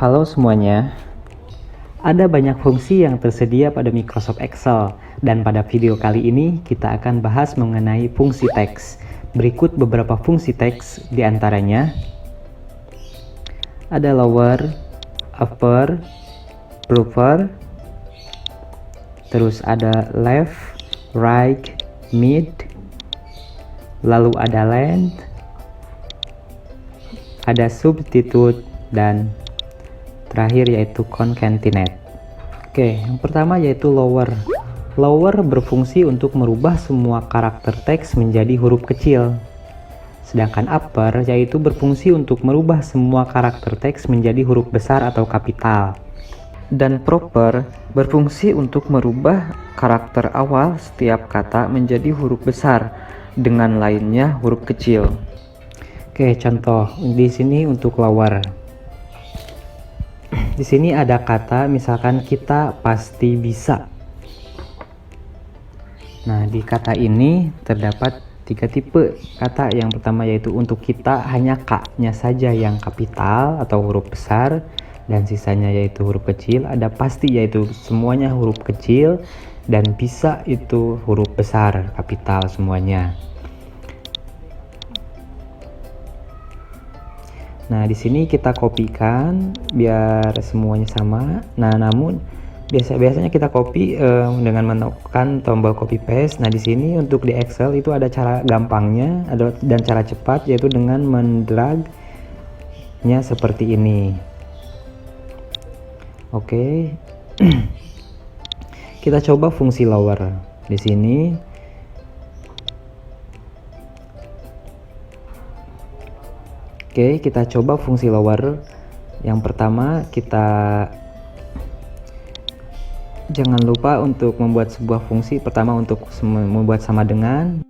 Halo semuanya, ada banyak fungsi yang tersedia pada Microsoft Excel dan pada video kali ini kita akan bahas mengenai fungsi teks. Berikut beberapa fungsi teks diantaranya ada lower, upper, proper, terus ada left, right, mid, lalu ada length, ada substitute, dan terakhir yaitu concatenate. Oke, yang pertama yaitu lower. Lower berfungsi untuk merubah semua karakter teks menjadi huruf kecil. Sedangkan upper yaitu berfungsi untuk merubah semua karakter teks menjadi huruf besar atau kapital. Dan proper berfungsi untuk merubah karakter awal setiap kata menjadi huruf besar dengan lainnya huruf kecil. Oke, contoh di sini untuk lower. Di sini ada kata misalkan kita pasti bisa. Nah, di kata ini terdapat 3 tipe kata. Yang pertama yaitu untuk kita hanya K-nya saja yang kapital atau huruf besar dan sisanya yaitu huruf kecil. Ada pasti yaitu semuanya huruf kecil dan bisa itu huruf besar kapital semuanya. Nah, di sini kita kopikan biar semuanya sama. Nah, namun biasanya kita copy dengan menekan tombol copy paste. Nah, di sini untuk di Excel itu ada cara gampangnya dan cara cepat, yaitu dengan mendragnya seperti ini. Oke. Kita coba fungsi lower. Di sini Oke, kita coba fungsi lower. Yang pertama, kita jangan lupa untuk membuat sebuah fungsi. Pertama untuk membuat sama dengan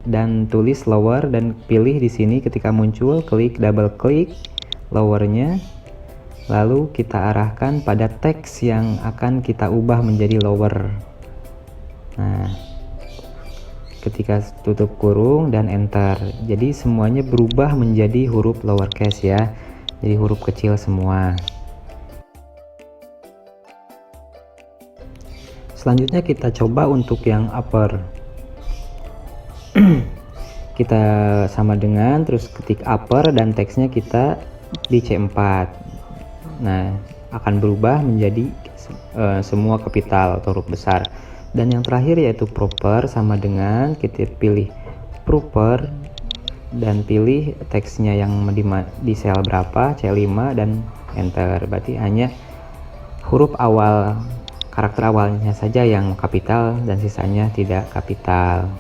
dan tulis lower dan pilih di sini ketika muncul, klik double klik lowernya. Lalu kita arahkan pada teks yang akan kita ubah menjadi lower. Nah, ketika tutup kurung dan enter, jadi semuanya berubah menjadi huruf lowercase ya, jadi huruf kecil semua. Selanjutnya kita coba untuk yang upper. Kita sama dengan, terus ketik upper dan teksnya kita di C4. Nah, akan berubah menjadi semua kapital atau huruf besar. Dan yang terakhir yaitu proper, sama dengan kita pilih proper dan pilih teksnya yang di sel berapa, C5 dan enter. Berarti hanya huruf awal, karakter awalnya saja yang kapital dan sisanya tidak kapital.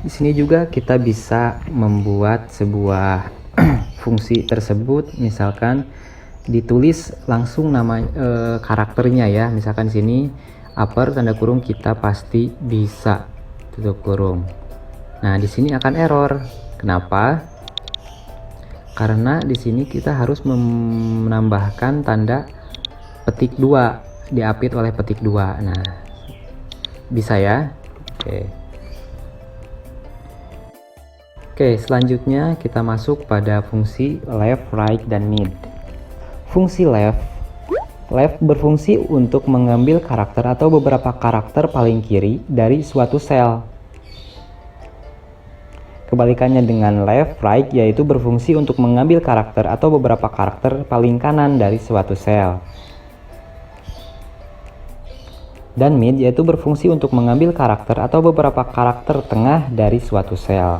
Di sini juga kita bisa membuat sebuah fungsi tersebut, misalkan ditulis langsung nama karakternya ya. Misalkan di sini upper tanda kurung kita pasti bisa tutup kurung. Nah, di sini akan error. Kenapa? Karena di sini kita harus menambahkan tanda petik 2, diapit oleh petik 2. Nah, bisa ya. Oke, selanjutnya kita masuk pada fungsi left, right, dan mid. Fungsi left berfungsi untuk mengambil karakter atau beberapa karakter paling kiri dari suatu sel. Kebalikannya dengan left, right yaitu berfungsi untuk mengambil karakter atau beberapa karakter paling kanan dari suatu sel. Dan mid yaitu berfungsi untuk mengambil karakter atau beberapa karakter tengah dari suatu sel.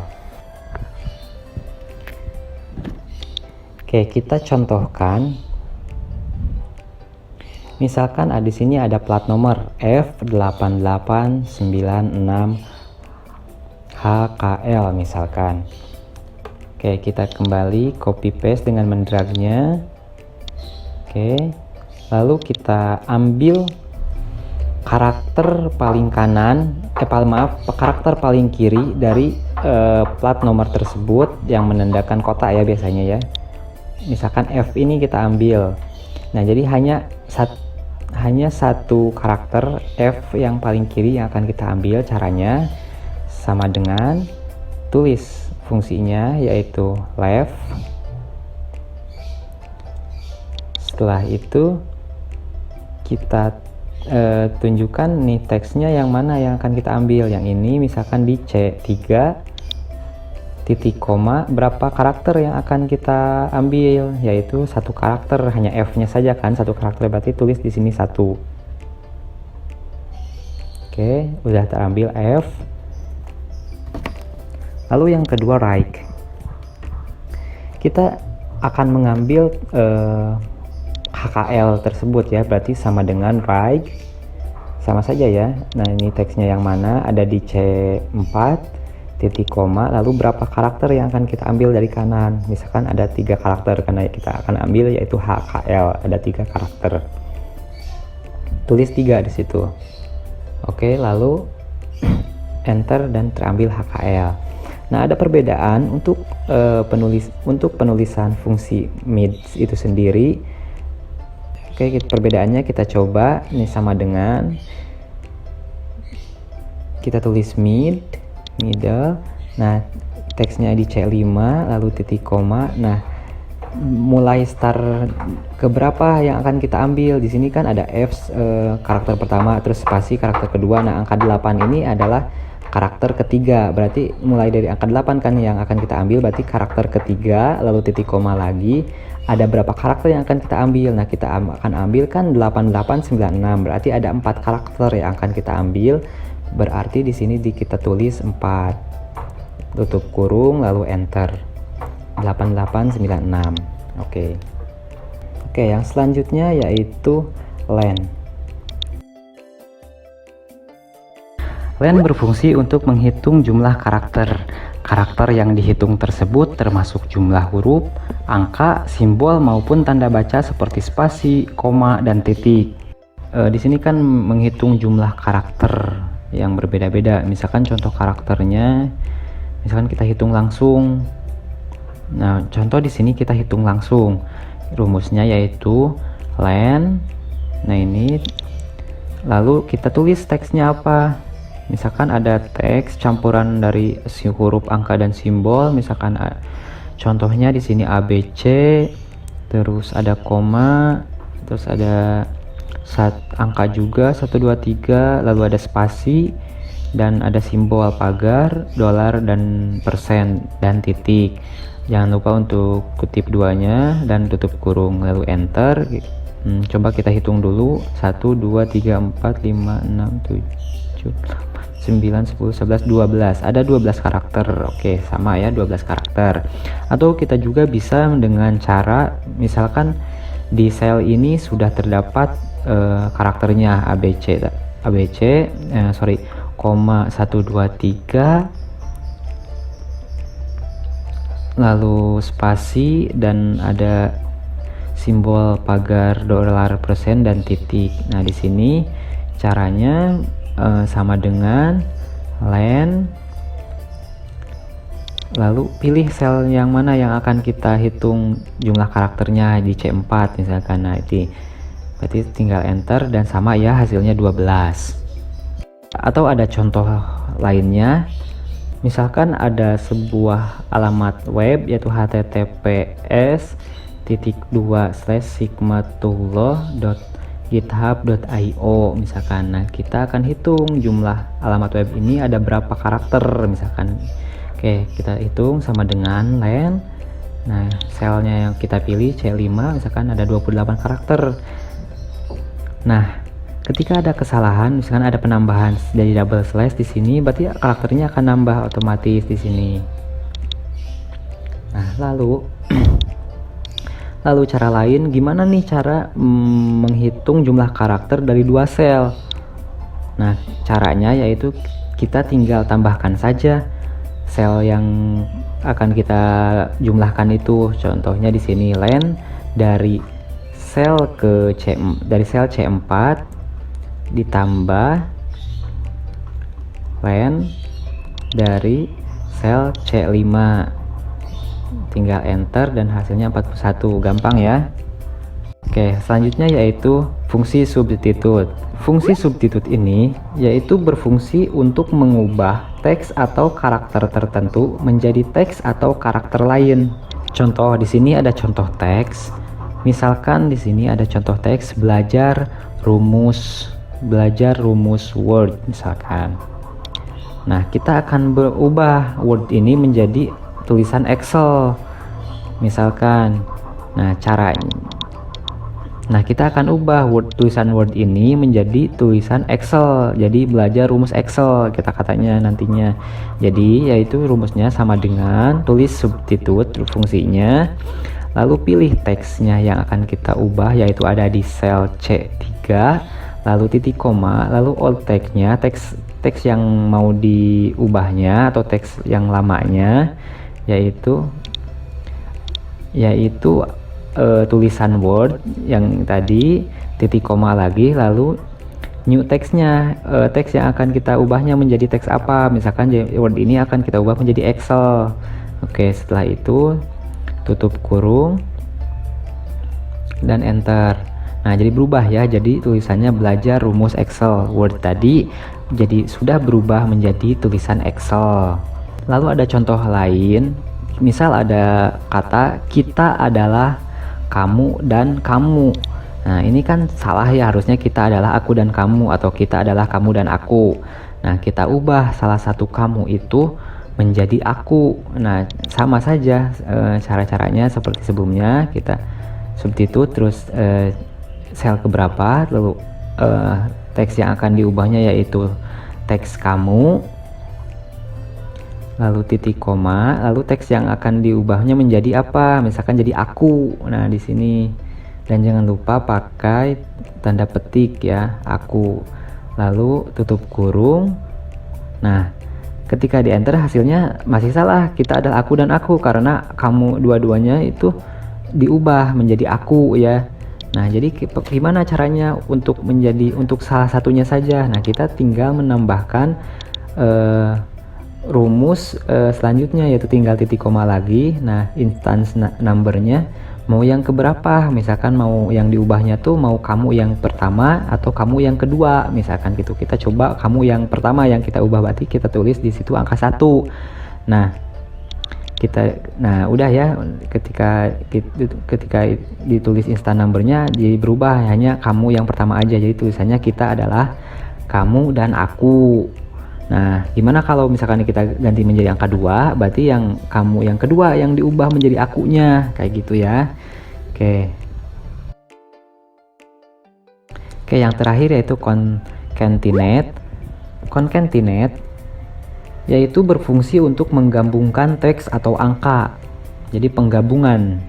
Oke, kita contohkan. Misalkan di sini ada plat nomor F8896HKL misalkan. Oke, kita kembali copy paste dengan mendragnya. Oke, lalu kita ambil karakter paling kanan, karakter paling kiri dari plat nomor tersebut yang menandakan kotak ya biasanya ya. Misalkan F ini kita ambil. Nah, jadi hanya satu karakter F yang paling kiri yang akan kita ambil. Caranya sama dengan tulis fungsinya yaitu left. Setelah itu kita tunjukkan nih teksnya yang mana yang akan kita ambil. Yang ini misalkan di C3 titik koma berapa karakter yang akan kita ambil, yaitu satu karakter, hanya F-nya saja kan, satu karakter, berarti tulis di sini 1. Oke, udah terambil F. Lalu yang kedua right. Kita akan mengambil HKL tersebut ya, berarti sama dengan right, sama saja ya. Nah ini teksnya yang mana, ada di C4 titik koma, lalu berapa karakter yang akan kita ambil dari kanan. Misalkan ada 3 karakter, karena kita akan ambil yaitu HKL, ada 3 karakter, tulis 3 di situ. Oke, lalu enter dan terambil HKL. Nah ada perbedaan untuk penulisan fungsi mid itu sendiri. Oke, perbedaannya kita coba. Ini sama dengan kita tulis middle. Nah, teksnya di C5 lalu titik koma. Nah, mulai start ke berapa yang akan kita ambil? Di sini kan ada F karakter pertama, terus spasi karakter kedua. Nah, angka 8 ini adalah karakter ketiga. Berarti mulai dari angka 8 kan yang akan kita ambil, berarti karakter ketiga lalu titik koma lagi. Ada berapa karakter yang akan kita ambil? Nah, kita akan ambil kan 8896, berarti ada 4 karakter yang akan kita ambil. Berarti di sini kita tulis 4, tutup kurung lalu enter, 8896. Oke, yang selanjutnya yaitu len. Len berfungsi untuk menghitung jumlah karakter. Karakter yang dihitung tersebut termasuk jumlah huruf, angka, simbol maupun tanda baca seperti spasi, koma, dan titik. Di sini kan menghitung jumlah karakter yang berbeda-beda. Misalkan contoh karakternya, misalkan kita hitung langsung. Nah, contoh di sini kita hitung langsung. Rumusnya yaitu len. Nah ini, lalu kita tulis teksnya apa? Misalkan ada teks campuran dari huruf, angka, dan simbol. Misalkan contohnya di sini ABC, terus ada koma, terus ada angka juga 1 2 3, lalu ada spasi dan ada simbol pagar, dolar, dan persen, dan titik. Jangan lupa untuk kutip duanya dan tutup kurung lalu enter. Coba kita hitung dulu, 1 2 3 4 5 6 7 9 10 11 12, ada 12 karakter. Oke, sama ya, 12 karakter. Atau kita juga bisa dengan cara, misalkan di sel ini sudah terdapat karakternya ABC, koma 1 2 3, lalu spasi dan ada simbol pagar, dolar, persen, dan titik. Nah di sini caranya sama dengan len, lalu pilih sel yang mana yang akan kita hitung jumlah karakternya di C4 misalkan. Nah itu berarti tinggal enter dan sama ya, hasilnya 12. Atau ada contoh lainnya, misalkan ada sebuah alamat web yaitu https://sigmatullah.github.io misalkan. Nah kita akan hitung jumlah alamat web ini ada berapa karakter misalkan. Oke, kita hitung sama dengan len. Nah selnya yang kita pilih C5 misalkan ada 28 karakter. Nah ketika ada kesalahan, misalkan ada penambahan dari double slash di sini, berarti karakternya akan nambah otomatis di sini. Nah lalu cara lain, gimana nih cara menghitung jumlah karakter dari 2 sel? Nah, caranya yaitu kita tinggal tambahkan saja sel yang akan kita jumlahkan itu. Contohnya di sini len dari sel C4 ditambah len dari sel C5. Tinggal enter dan hasilnya 41, gampang ya. Oke, selanjutnya yaitu fungsi substitute. Fungsi substitute ini yaitu berfungsi untuk mengubah teks atau karakter tertentu menjadi teks atau karakter lain. Contoh di sini ada contoh teks. Misalkan di sini ada contoh teks belajar rumus Word misalkan. Nah, kita akan berubah Word ini menjadi tulisan Excel misalkan. Nah, kita akan ubah tulisan Word ini menjadi tulisan Excel. Jadi belajar rumus Excel kita katanya nantinya. Jadi yaitu rumusnya sama dengan tulis substitute fungsinya. Lalu pilih teksnya yang akan kita ubah, yaitu ada di sel C3, lalu titik koma, lalu alt text-nya, teks yang mau diubahnya atau teks yang lamanya, yaitu tulisan Word yang tadi, titik koma lagi, lalu new text-nya, teks yang akan kita ubahnya menjadi teks apa, misalkan Word ini akan kita ubah menjadi Excel. Oke, setelah itu tutup kurung dan enter. Nah, jadi berubah ya, jadi tulisannya belajar rumus Excel. Word tadi jadi sudah berubah menjadi tulisan Excel. Lalu ada contoh lain, misal ada kata kita adalah kamu dan kamu. Nah, ini kan salah ya, harusnya kita adalah aku dan kamu atau kita adalah kamu dan aku. Nah, kita ubah salah satu kamu itu menjadi aku. Nah, sama saja cara-caranya seperti sebelumnya, kita substitute terus sel keberapa, lalu teks yang akan diubahnya yaitu teks kamu, lalu titik koma, lalu teks yang akan diubahnya menjadi apa, misalkan jadi aku. Nah, di sini, dan jangan lupa pakai tanda petik ya, aku, lalu tutup kurung. Nah, ketika di enter hasilnya masih salah, kita adalah aku dan aku karena kamu dua-duanya itu diubah menjadi aku ya. Nah, jadi gimana caranya untuk salah satunya saja? Nah, kita tinggal menambahkan rumus selanjutnya, yaitu tinggal titik koma lagi. Nah, instance numbernya mau yang keberapa, misalkan mau yang diubahnya tuh mau kamu yang pertama atau kamu yang kedua, misalkan gitu. Kita coba kamu yang pertama yang kita ubah, berarti kita tulis di situ angka 1. Nah, udah ya, ketika ditulis instant numbernya jadi berubah, hanya kamu yang pertama aja, jadi tulisannya kita adalah kamu dan aku. Nah, gimana kalau misalkan kita ganti menjadi angka 2, berarti yang kamu yang kedua yang diubah menjadi akunya, kayak gitu ya. Oke, yang terakhir yaitu concatenate. Concatenate yaitu berfungsi untuk menggabungkan teks atau angka. Jadi penggabungan.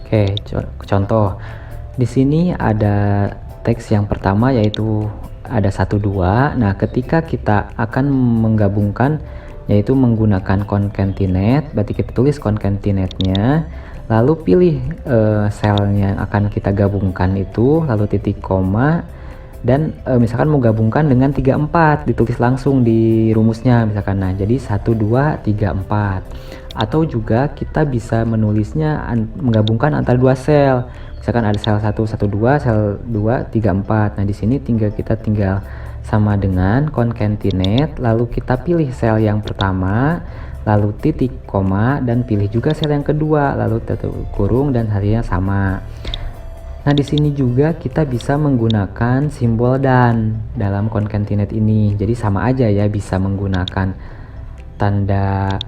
Oke, contoh. Di sini ada teks yang pertama yaitu ada 1, 2. Nah, ketika kita akan menggabungkan yaitu menggunakan concatenate, berarti kita tulis concatenate-nya, lalu pilih selnya yang akan kita gabungkan itu, lalu titik koma, dan misalkan mau gabungkan dengan 3, 4, ditulis langsung di rumusnya misalkan. Nah, jadi 1, 2, 3, 4. Atau juga kita bisa menulisnya menggabungkan antara 2 sel. Misalkan ada sel 1, 1, 2, sel 2, 3, 4. Nah, di sini kita tinggal sama dengan concatenate, lalu kita pilih sel yang pertama, lalu titik koma, dan pilih juga sel yang kedua, lalu tutup kurung, dan hasilnya sama. Nah, di sini juga kita bisa menggunakan simbol dan dalam concatenate ini. Jadi sama aja ya, bisa menggunakan tanda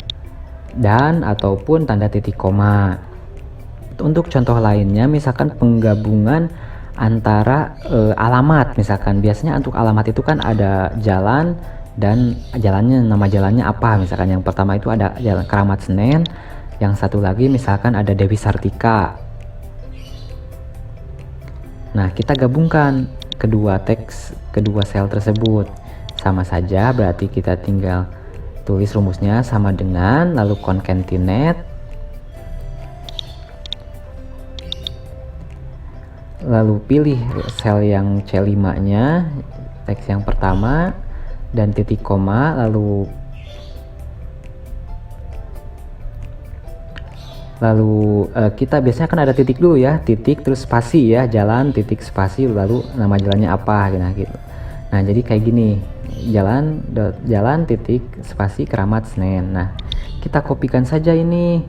dan ataupun tanda titik koma. Untuk contoh lainnya, misalkan penggabungan antara alamat, misalkan biasanya untuk alamat itu kan ada jalan dan nama jalannya apa, misalkan yang pertama itu ada Jalan Keramat Senen, yang satu lagi misalkan ada Dewi Sartika. Nah, kita gabungkan kedua sel tersebut, sama saja, berarti kita tinggal tulis rumusnya sama dengan, lalu concatenate, lalu pilih sel yang C5 nya, teks yang pertama, dan titik koma, lalu Lalu kita biasanya kan ada titik dulu ya, titik terus spasi ya, jalan titik spasi lalu nama jalannya apa gitu. Nah jadi kayak gini, jalan titik spasi Keramat Senen. Nah kita kopikan saja ini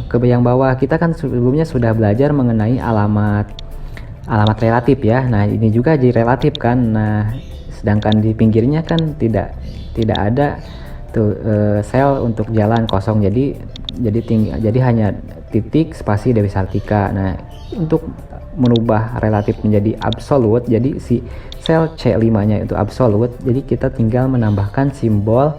ke yang bawah. Kita kan sebelumnya sudah belajar mengenai alamat relatif ya. Nah ini juga jadi relatif kan. Nah sedangkan di pinggirnya kan tidak ada tuh sel untuk jalan kosong, jadi hanya titik spasi Dewi Sartika. Nah untuk merubah relatif menjadi absolut, jadi si sel C5 nya itu absolut, jadi kita tinggal menambahkan simbol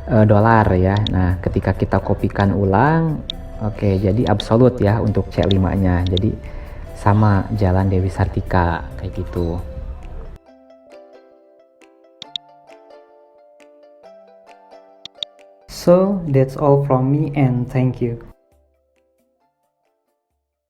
dolar ya. Nah ketika kita kopikan ulang, oke, jadi absolut ya untuk C5 nya, jadi sama jalan Dewi Sartika kayak gitu. So that's all from me and thank you.